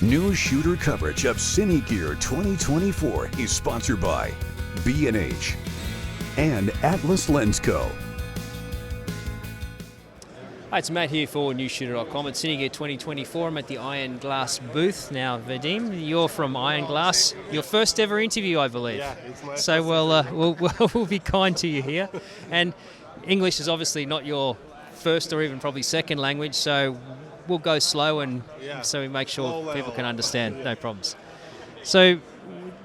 Newsshooter coverage of Cine Gear 2024 is sponsored by B&H and Atlas Lens Co. Hi, it's Matt here for Newsshooter.com at Cine Gear 2024. I'm at the Iron Glass booth. Now, Vadym, you're from Iron Glass. Your first ever interview, I believe. Yeah, it's my So first we'll be kind to you here. And English is obviously not your first or even probably second language, so we'll go slow and so we make sure people can understand. No problems. So,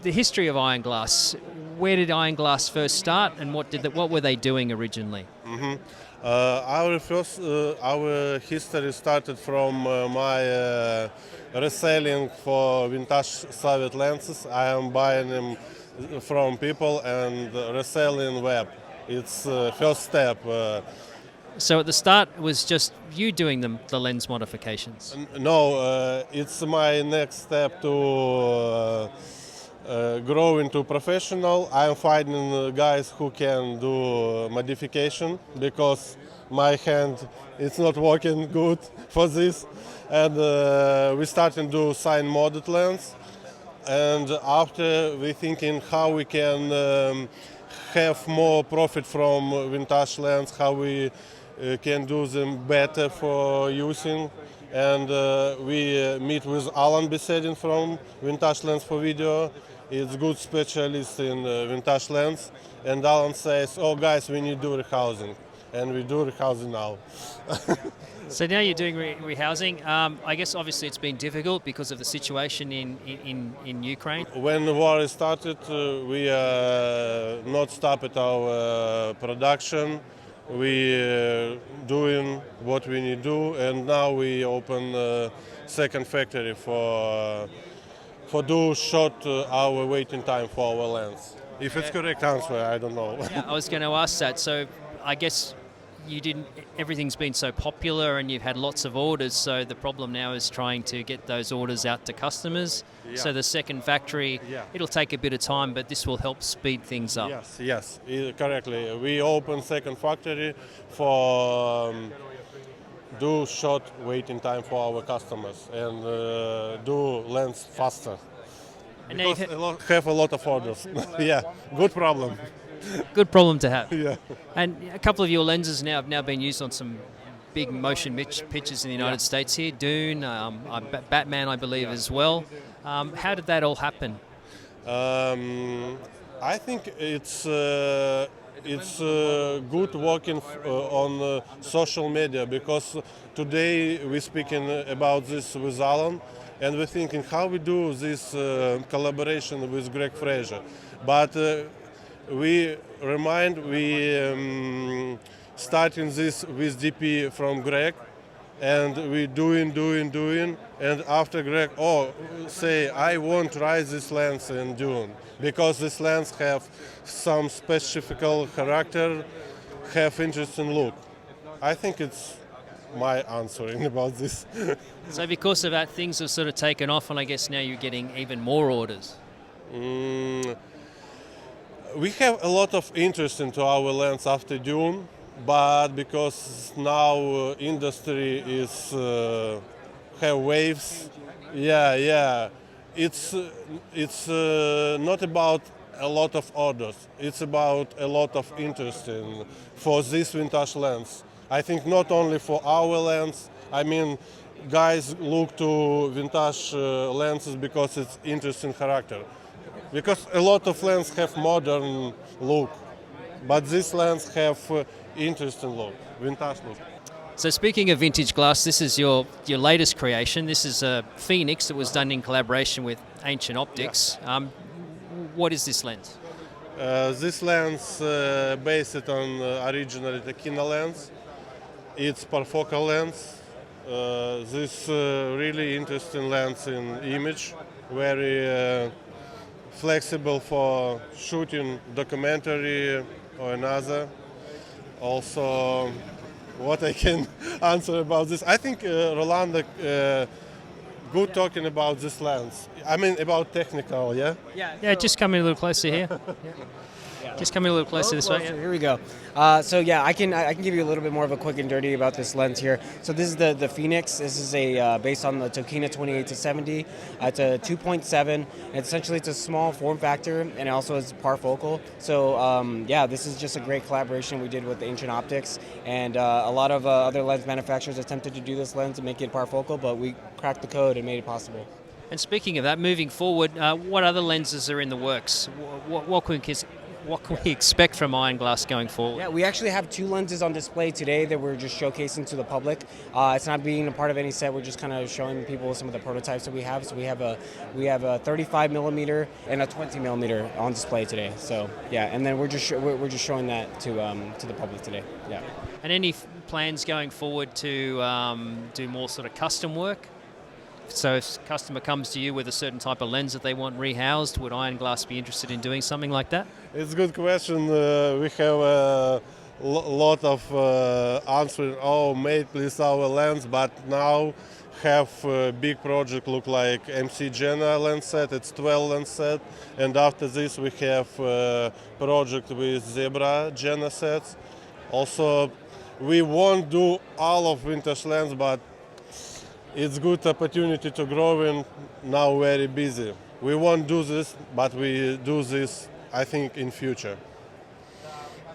the history of Iron Glass. Where did Iron Glass first start, and what were they doing originally? Our history started from my reselling for vintage Soviet lenses. I am buying them from people and reselling web. It's first step. So at the start, it was just you doing the lens modifications? No, it's my next step to grow into professional. I'm finding guys who can do modification because my hand is not working good for this. And we started to do sign modded lens. And after we thinking how we can have more profit from vintage lens, how we can do them better for using. And we meet with Alan Besedin from Vintage Lens for Video. He's a good specialist in vintage lens. And Alan says, oh guys, we need to do rehousing. And we do rehousing now. So now you're doing rehousing. I guess obviously it's been difficult because of the situation in Ukraine. When the war started, we not stopped our production. We doing what we need to do, and now we open a second factory for do short our waiting time for our lens. If it's correct answer, I don't know. Yeah, I was going to ask that. So I guess everything's been so popular and you've had lots of orders, so the problem now is trying to get those orders out to customers. Yeah. So the second factory, it'll take a bit of time, but this will help speed things up. Yes, correctly. We open second factory for do short waiting time for our customers and do lens faster. And because have a lot of orders. Yeah, good problem. Good problem to have. Yeah. And a couple of your lenses have now been used on some big motion pictures in the United States here. Dune, Batman, I believe, as well. How did that all happen? I think it's good working on social media, because today we're speaking about this with Alan and we're thinking how we do this collaboration with Greg Fraser. But we starting this with DP from Greg, and we doing, and after Greg, say I won't try this lens in Dune because this lens have some specific character, have interesting look. I think it's my answering about this. So because of that, things have sort of taken off, and I guess now you're getting even more orders. We have a lot of interest into our lens after Dune, but because now industry is have waves, it's not about a lot of orders. It's about a lot of interest for this vintage lens. I think not only for our lens. I mean, guys look to vintage lenses because it's interesting character. Because a lot of lenses have modern look, but this lens have interesting look, vintage look. So speaking of vintage glass, this is your latest creation. This is a Phoenix that was done in collaboration with Ancient Optics. Yeah. What is this lens? This lens based on originally the Kina lens. It's parfocal lens. This really interesting lens in image, very flexible for shooting documentary or another. Also, what I can answer about this, I think Rolando good talking about this lens. I mean about technical, yeah? Yeah, just come in a little closer here. Just come in a little closer this way. So here we go. So yeah, I can give you a little bit more of a quick and dirty about this lens here. So this is the Phoenix. This is a based on the Tokina 28-70. It's a 2.7. And essentially, it's a small form factor, and it also is parfocal. So yeah, this is just a great collaboration we did with Ancient Optics, and a lot of other lens manufacturers attempted to do this lens and make it parfocal, but we cracked the code and made it possible. And speaking of that, moving forward, what other lenses are in the works? What can we expect from Iron Glass going forward? Yeah, we actually have 2 lenses on display today that we're just showcasing to the public. It's not being a part of any set. We're just kind of showing people some of the prototypes that we have. So we have a 35 millimeter and a 20 millimeter on display today. So yeah, and then we're just showing that to the public today. Yeah. And any plans going forward to do more sort of custom work? So if a customer comes to you with a certain type of lens that they want rehoused, would Iron Glass be interested in doing something like that? It's a good question. We have a lot of answering, oh, mate, please our lens, but now have a big project look like MC Jenna lens set, it's 12 lens set, and after this we have a project with Zebra Jenna sets. Also, we won't do all of vintage lens, but it's good opportunity to grow in, now very busy. We won't do this, but we do this, I think, in future.